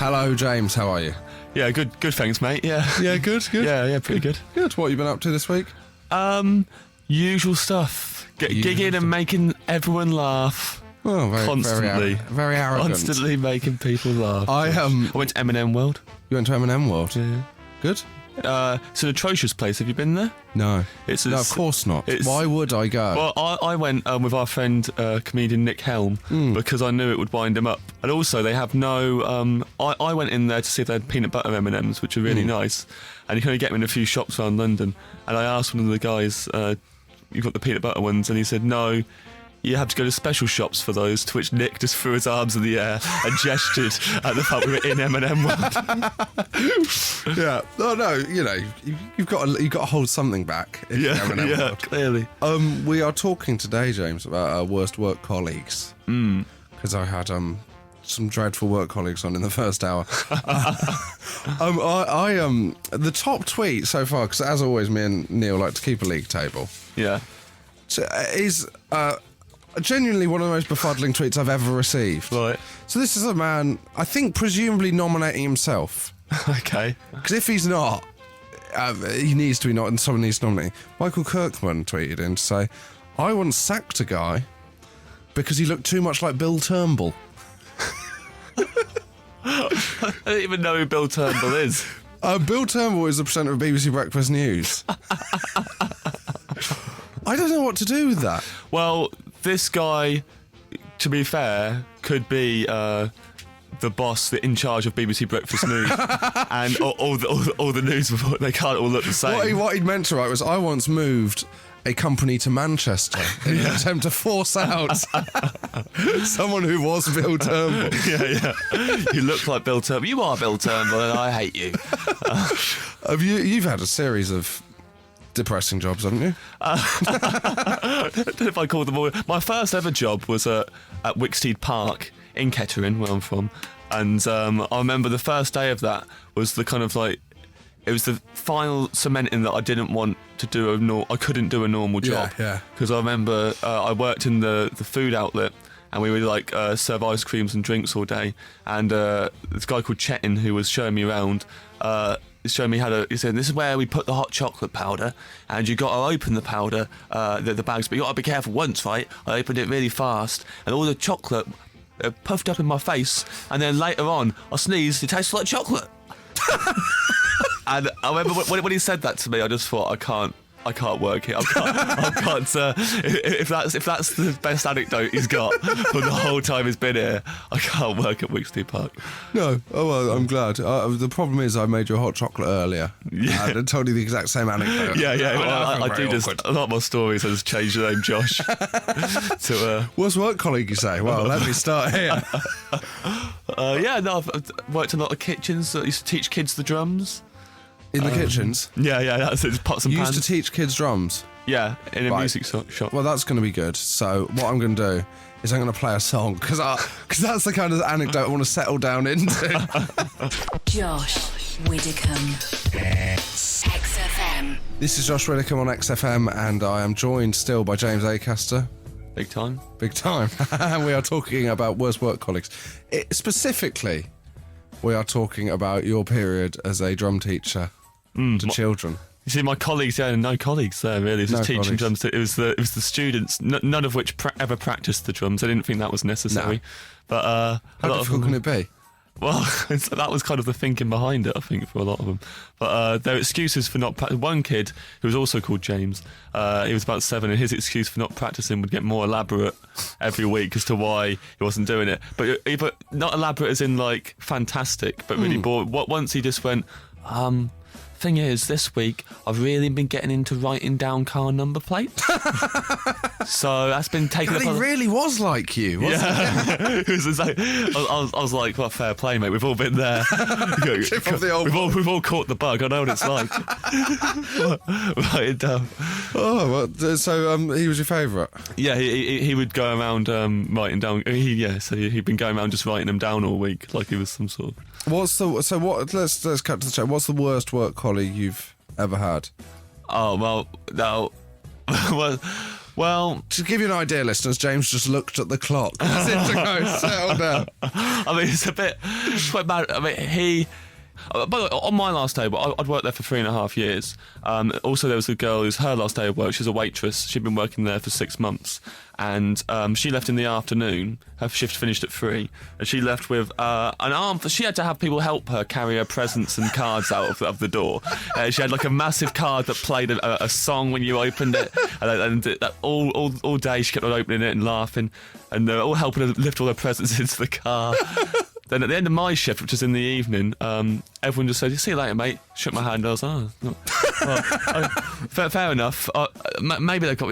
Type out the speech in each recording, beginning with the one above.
Hello, James. How are you? Yeah, good, thanks, mate. Yeah. Yeah, good. Yeah, pretty good. Good. What have you been up to this week? Usual stuff. Gigging and making everyone laugh. Oh, constantly. Very arrogant. Constantly making people laugh. I went to M&M World. You went to M&M World? Yeah. Good? It's an atrocious place. Have you been there? No. No, of course not. Why would I go? Well, I went with our friend, comedian Nick Helm, because I knew it would wind him up. And also, they have no... I went in there to see if they had peanut butter M&Ms, which are really nice. And you can only get them in a few shops around London. And I asked one of the guys, you've got the peanut butter ones? And he said, no, you have to go to special shops for those, to which Nick just threw his arms in the air and gestured at the fact we were in M&M World. Yeah. No, you know, you've got to hold something back in M&M World. Clearly. We are talking today, James, about our worst work colleagues. Because I had some dreadful work colleagues on in the first hour. The top tweet so far, because as always, me and Neil like to keep a league table. Yeah. Is genuinely one of the most befuddling tweets I've ever received. Right. So this is a man, I think, presumably nominating himself. Okay. Because if he's not, he needs to be not, and someone needs to nominate. Michael Kirkman tweeted in to say, I once sacked a guy because he looked too much like Bill Turnbull. I don't even know who Bill Turnbull is. Bill Turnbull is the presenter of BBC Breakfast News. I don't know what to do with that. Well, this guy, to be fair, could be the boss in charge of BBC Breakfast News, and all the news report. They can't all look the same. What he'd meant to write was, I once moved a company to Manchester in an attempt to force out someone who was Bill Turnbull. Yeah. You look like Bill Turnbull. You are Bill Turnbull, and I hate you. You've had a series of depressing jobs, haven't you? I don't know if I call them all. My first ever job was at Whittaker Park in Kettering, where I'm from, and I remember the first day of that was the kind of like, it was the final cementing that I didn't want to do I couldn't do a normal job. Yeah. Because I remember I worked in the food outlet, and we would like serve ice creams and drinks all day. And this guy called Chetin, who was showing me around, showing me he said, this is where we put the hot chocolate powder, and you got to open the powder, the bags, but you got to be careful once, right? I opened it really fast, and all the chocolate puffed up in my face, and then later on I sneezed, it tasted like chocolate. And I remember when he said that to me, I just thought, I can't work here. I can't. If that's the best anecdote he's got for the whole time he's been here, I can't work at Whittaker Park. No. Oh well, I'm glad. The problem is I made you a hot chocolate earlier. Yeah. And I told you the exact same anecdote. Yeah. Well, I do just a lot more stories. I just changed the name Josh to. What's work colleague you say? Well, let me start here. I've worked in a lot of kitchens. I used to teach kids the drums. In the kitchens? Yeah, that's it. Pots and pans. You used to teach kids drums? Yeah, in a music shop. Well, that's going to be good. So what I'm going to do is I'm going to play a song, because that's the kind of anecdote I want to settle down into. Josh Widdicombe. XFM. This is Josh Widdicombe on XFM, and I am joined still by James Acaster. Big time. And we are talking about worst work colleagues. Specifically, we are talking about your period as a drum teacher to children. You see, my colleagues, no colleagues there really. Just teaching drums. It was the students, none of which ever practiced the drums. I didn't think that was necessary. No. But how difficult can it be? Well, that was kind of the thinking behind it, I think, for a lot of them. But their excuses for not practicing. One kid, who was also called James, he was about 7, and his excuse for not practicing would get more elaborate every week as to why he wasn't doing it. But not elaborate as in, like, fantastic, but really bored. Once he just went, thing is, this week I've really been getting into writing down car number plates. So that's been taken up. He really was like you, wasn't it? I was like, well, fair play, mate. We've all been there. We've all caught the bug. I know what it's like. Write it down. Oh, well, so he was your favourite? Yeah, he would go around writing down. So he'd been going around just writing them down all week, like he was some sort of. Let's cut to the chat. What's the worst work colleague you've ever had? Oh well, no. Well, to give you an idea, listeners, James just looked at the clock. As if to go, settle down. I mean, it's quite bad. I mean, but on my last day, I'd worked there for 3.5 years. Also, there was a girl who's her last day of work. She's a waitress. She'd been working there for 6 months. And she left in the afternoon. Her shift finished at 3. And she left with an arm. She had to have people help her carry her presents and cards out of the door. She had like a massive card that played a song when you opened it. And all day she kept on opening it and laughing. And they were all helping her lift all her presents into the car. Then at the end of my shift, which was in the evening, everyone just said, "See you later, mate." Shook my hand. I was like, fair enough. Maybe they got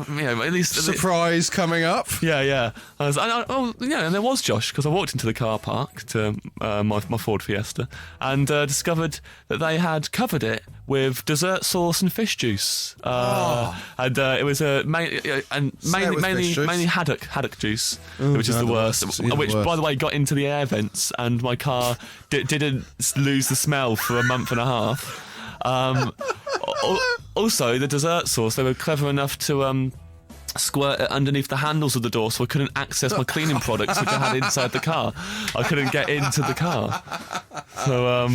me, at least surprise coming up. Yeah. And there was Josh, because I walked into the car park to my Ford Fiesta and discovered that they had covered it with dessert sauce and fish juice. And it was mainly haddock juice, which is the worst. Which, by the way, got into the air vents, and my car didn't lose the smell for a month and a half. Also, the dessert sauce, they were clever enough to squirt it underneath the handles of the door, so I couldn't access my cleaning products which I had inside the car. I couldn't get into the car. So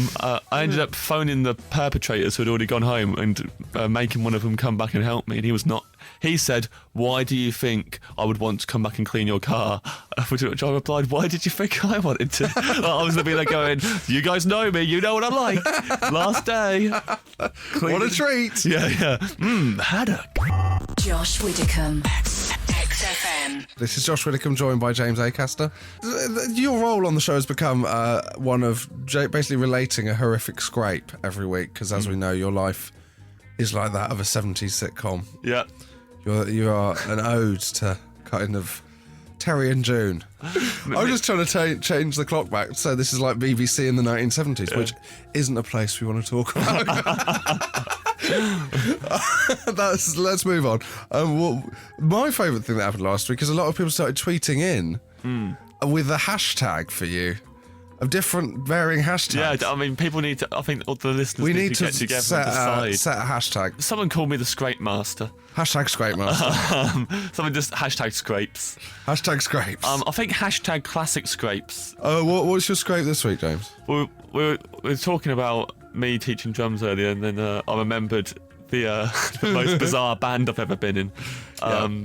I ended up phoning the perpetrators who had already gone home and making one of them come back and help me, and he was not. He said, "Why do you think I would want to come back and clean your car?" Which I replied, "Why did you think I wanted to?" I was going to be like going, "You guys know me, you know what I'm like. Last day. What a treat." Yeah. Haddock. Josh Widdicombe, XFM. This is Josh Widdicombe, joined by James Acaster. Your role on the show has become one of basically relating a horrific scrape every week, because as we know, your life is like that of a 70s sitcom. Yeah. You are an ode to kind of Terry and June. I'm just trying to change the clock back, so this is like BBC in the 1970s, which isn't a place we want to talk about. Let's move on. My favourite thing that happened last week is a lot of people started tweeting in with a hashtag for you, of different varying hashtags. Yeah, I mean, people need to. I think all the listeners we need to get together and decide. Set a hashtag. Someone called me the Scrape Master. Hashtag Scrape Master. Someone just hashtag scrapes. Hashtag scrapes. I think hashtag classic scrapes. What's your scrape this week, James? We were talking about me teaching drums earlier, and then I remembered the most bizarre band I've ever been in,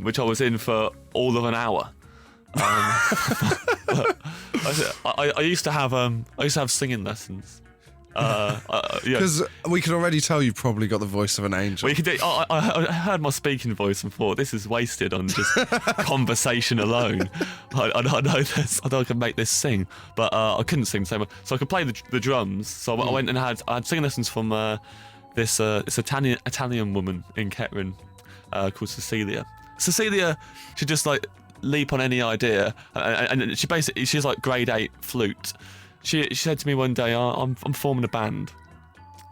which I was in for all of an hour. I used to have singing lessons. Because we can already tell you probably got the voice of an angel. I heard my speaking voice and thought, this is wasted on just conversation alone. I know this. I know I can make this sing, but I couldn't sing so much. So I could play the drums. So I went and I had singing lessons from this Italian woman in Kettering called Cecilia. Cecilia should just like leap on any idea, and she's like grade 8 flute. She said to me one day, I'm forming a band,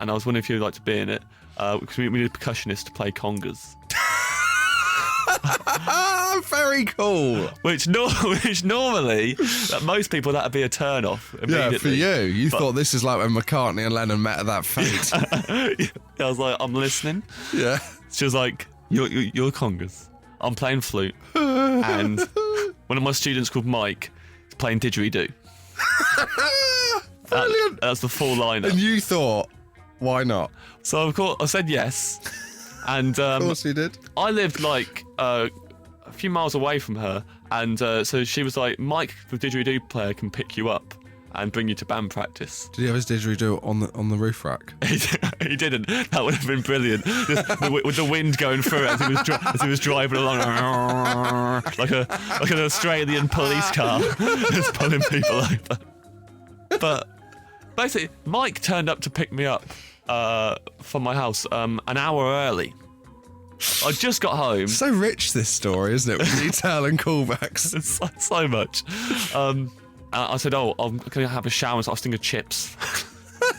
and I was wondering if you'd like to be in it, because we need a percussionist to play congas. Very cool. Which normally, most people, that'd be a turn off immediately. Yeah, for you thought this is like when McCartney and Lennon met at that fete. I was like, I'm listening. Yeah. She was like, you're congas. I'm playing flute, and one of my students called Mike is playing didgeridoo. Brilliant. That's the full lineup. And you thought, why not? So of course I said yes, and of course you did. I lived like a few miles away from her, and so she was like, Mike, the didgeridoo player, can pick you up and bring you to band practice. Did he have his didgeridoo on the roof rack? He didn't. That would have been brilliant. Just with the wind going through it as he was driving along, like an Australian police car, just pulling people over. But basically, Mike turned up to pick me up from my house an hour early. I just got home. So rich, this story, isn't it? With detail and callbacks. It's so much. I said, I'm going to have a shower, so I was thinking of chips.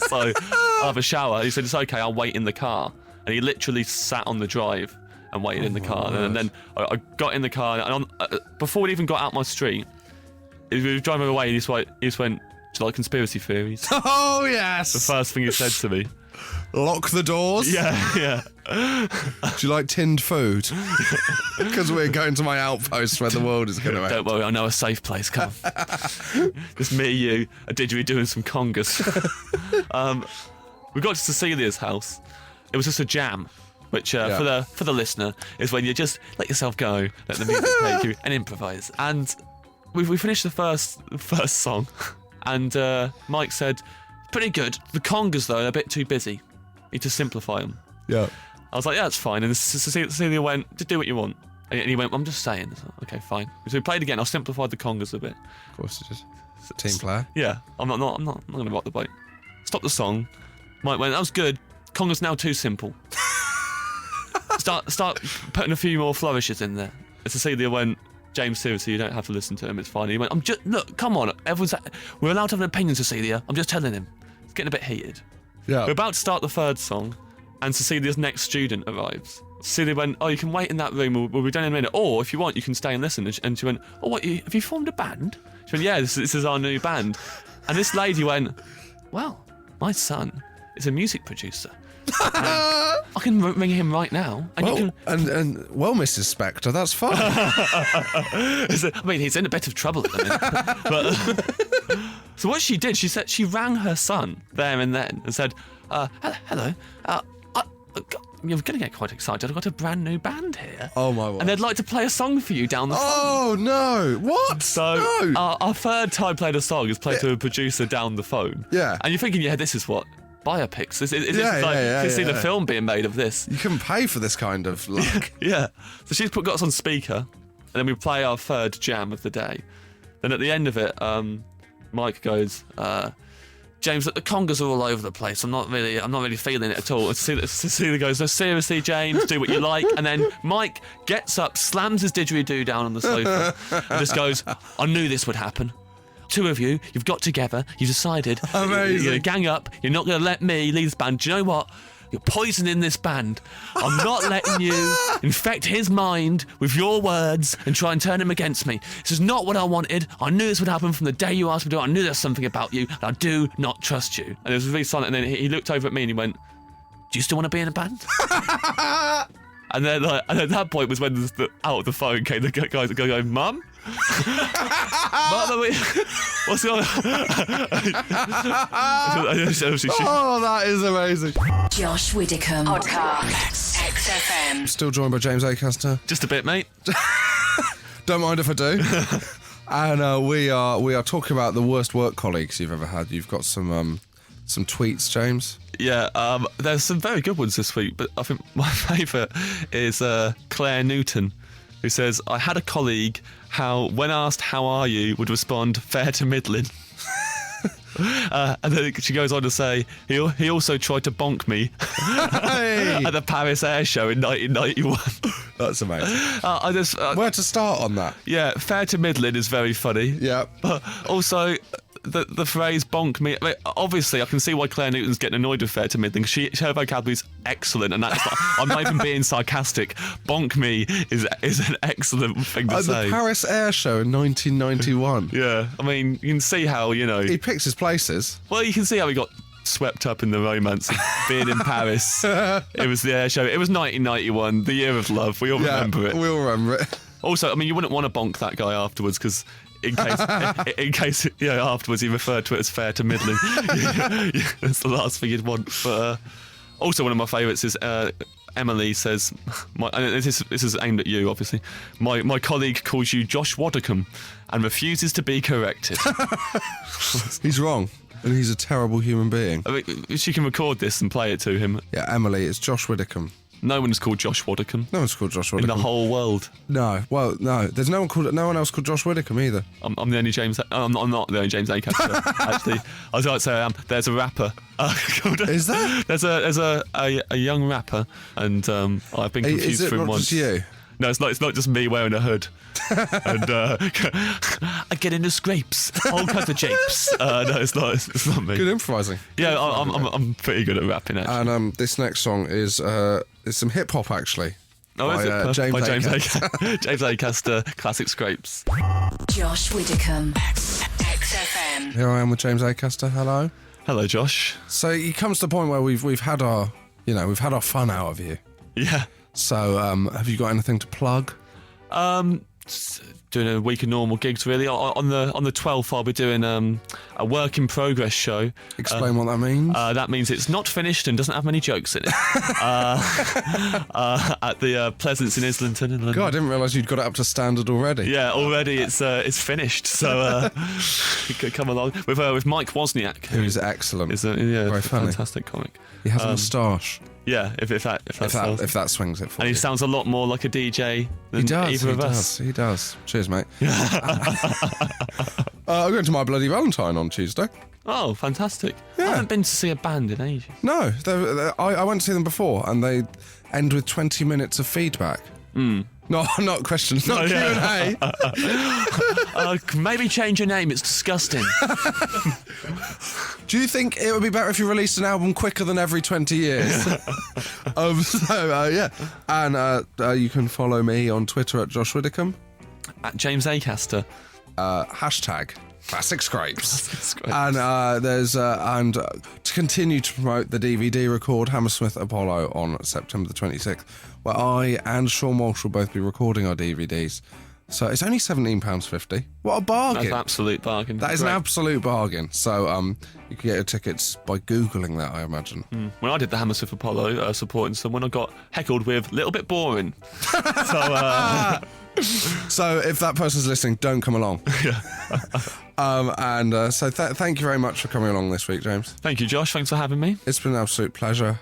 So I'll have a shower. He said, it's okay, I'll wait in the car. And he literally sat on the drive and waited in the car. And then I got in the car, and before we even got out my street, he was driving away, and he just went, do you like conspiracy theories? Oh, yes! The first thing he said to me. Lock the doors. Yeah. Do you like tinned food? Because we're going to my outpost where the world is going to end. Don't worry, I know a safe place. Come. Just me, you, a didgeridoo doing some congas. We got to Cecilia's house. It was just a jam, which for the listener is when you just let yourself go, let the music take you, and improvise. And we finished the first song, and Mike said, "Pretty good. The congas though, are a bit too busy. Need to simplify them." Yeah. I was like, "Yeah, that's fine." And Cecilia went, "Just do what you want." And he went, "I'm just saying." So, okay, fine. So we played again. I simplified the congas a bit. Of course it is. Team player. Yeah, I'm not going to rock the boat. Stop the song. Mike went, "That was good. Congas now too simple." Start putting a few more flourishes in there. And Cecilia went, "James, seriously, you don't have to listen to him. It's fine." He went, "Look, come on. We're allowed to have an opinion, Cecilia. I'm just telling him." It's getting a bit heated. Yeah. We're about to start the third song, and Cecilia's next student arrives. Cecilia went, "Oh, you can wait in that room. We'll be done in a minute. Or if you want, you can stay and listen." And she went, "Oh, what? Have you formed a band?" She went, "Yeah, this is our new band." And this lady went, "Well, my son is a music producer. I can ring him right now." And Well, you can... well, Mrs. Spector, that's fine. I mean, he's in a bit of trouble at the minute. But, so what she did, she rang her son there and then and said, "Hello, you're going to get quite excited. I've got a brand new band here. Oh, my word. And they'd like to play a song for you down the phone." Oh, no. What? So No. our third time played a song is played to a producer down the phone. Yeah. And you're thinking, yeah, this is what? Biopics. Is this Yeah, like, yeah, you can see yeah. the film being made of this. You couldn't pay for this kind of luck. Yeah. So she's got us on speaker, and then we play our third jam of the day. Then at the end of it, Mike goes, "James, the congas are all over the place. I'm not really feeling it at all." And Cecilia goes, "No, seriously, James, do what you like." And then Mike gets up, slams his didgeridoo down on the sofa, and just goes, "I knew this would happen. Two of you, you've got together, you decided, Amazing. you're going to gang up, you're not going to let me lead this band. Do you know what? You're poisoning this band. I'm not letting you infect his mind with your words and try and turn him against me. This is not what I wanted. I knew this would happen from the day you asked me to do it. I knew there's something about you, and I do not trust you." And it was really silent, and then he looked over at me and he went, "Do you still want to be in a band?" And then at that point was when out of the phone came the guys going, "Mum? Mum, what's going on?" Oh, that is amazing. Josh Widdicombe Podcast. XFM. Still joined by James Acaster. Just a bit, mate. Don't mind if I do. And we are talking about the worst work colleagues you've ever had. You've got some tweets, James. Yeah, there's some very good ones this week, but I think my favourite is Claire Newton, who says, "I had a colleague when asked how are you, would respond fair to middling." And then she goes on to say, he also tried to bonk me Hey! at the Paris Air Show in 1991. That's amazing. I just, Where to start on that? yeah, fair to middling is very funny. Yeah. But also, the phrase bonk me, I mean, obviously I can see why Claire Newton's getting annoyed with fair to middling. Her vocabulary's excellent, and that's I'm not even being sarcastic. Bonk me is an excellent thing to At say. the Paris Air Show in 1991. Yeah, I mean, you can see how, He picks his places. well, you can see how he got swept up in the romance of being in Paris. It was the air show. It was 1991, the year of love. We all remember it. We all remember it. Also, I mean, you wouldn't want to bonk that guy afterwards, because in case afterwards he referred to it as fair to middling. That's the last thing you'd want. But also, one of my favourites is Emily says, this is aimed at you, obviously. My colleague calls you Josh Widdicombe and refuses to be corrected. He's wrong, and he's a terrible human being. I mean, she can record this and play it to him. Yeah, Emily, it's Josh Widdicombe. No one's called Josh Widdicombe No one's called Josh in Widdicombe. the whole world. No, well, no. There's no one else called Josh Widdicombe either. I'm the only James. I'm not the only James Acaster. Actually, I was about to say I am. There's a rapper. Is there? There's a young rapper, and I've been confused Is it for not once. just you? No, it's not just me wearing a hood. And I get into scrapes, all kinds of japes. No, it's not me. Good improvising. Yeah, I'm pretty good at rapping actually. And this next song is some hip hop actually. Is it? James By James Acaster. James Acaster, classic scrapes. Josh Widdicombe XFM. Here I am with James Acaster. Hello. Hello, Josh. So it comes to the point where we've had our fun out of you. Yeah. So have you got anything to plug? Doing a week of normal gigs, really. On the 12th, I'll be doing a work in progress show. Explain what that means. That means it's not finished and doesn't have many jokes in it. At the Pleasance in Islington in London. God, I didn't realise you'd got it up to standard already. Yeah, already it's finished. So you could come along with Mike Wozniak, who's excellent. Is a very funny, fantastic comic. He has a moustache. Yeah, if that swings it for and you. he sounds a lot more like a DJ than either of us. He does. Cheers, mate. I'm going to My Bloody Valentine on Tuesday. Oh, fantastic. Yeah. I haven't been to see a band in ages. No, I went to see them before, and they end with 20 minutes of feedback. No, not questions, not Q&A. Maybe change your name, it's disgusting. Do you think it would be better if you released an album quicker than every 20 years? Yeah. And you can follow me on Twitter at Josh Widdicombe. At James Acaster. Hashtag Classic Scrapes. And to continue to promote the DVD record Hammersmith Apollo on September the 26th, where I and Sean Walsh will both be recording our DVDs. So it's only £17.50. What a bargain. That's an absolute bargain. That is an absolute bargain. So you can get your tickets by Googling that, I imagine. When I did the Hammersmith Apollo supporting someone, I got heckled with little bit boring. So if that person's listening, don't come along. So thank you very much for coming along this week, James. Thank you, Josh. Thanks for having me. It's been an absolute pleasure.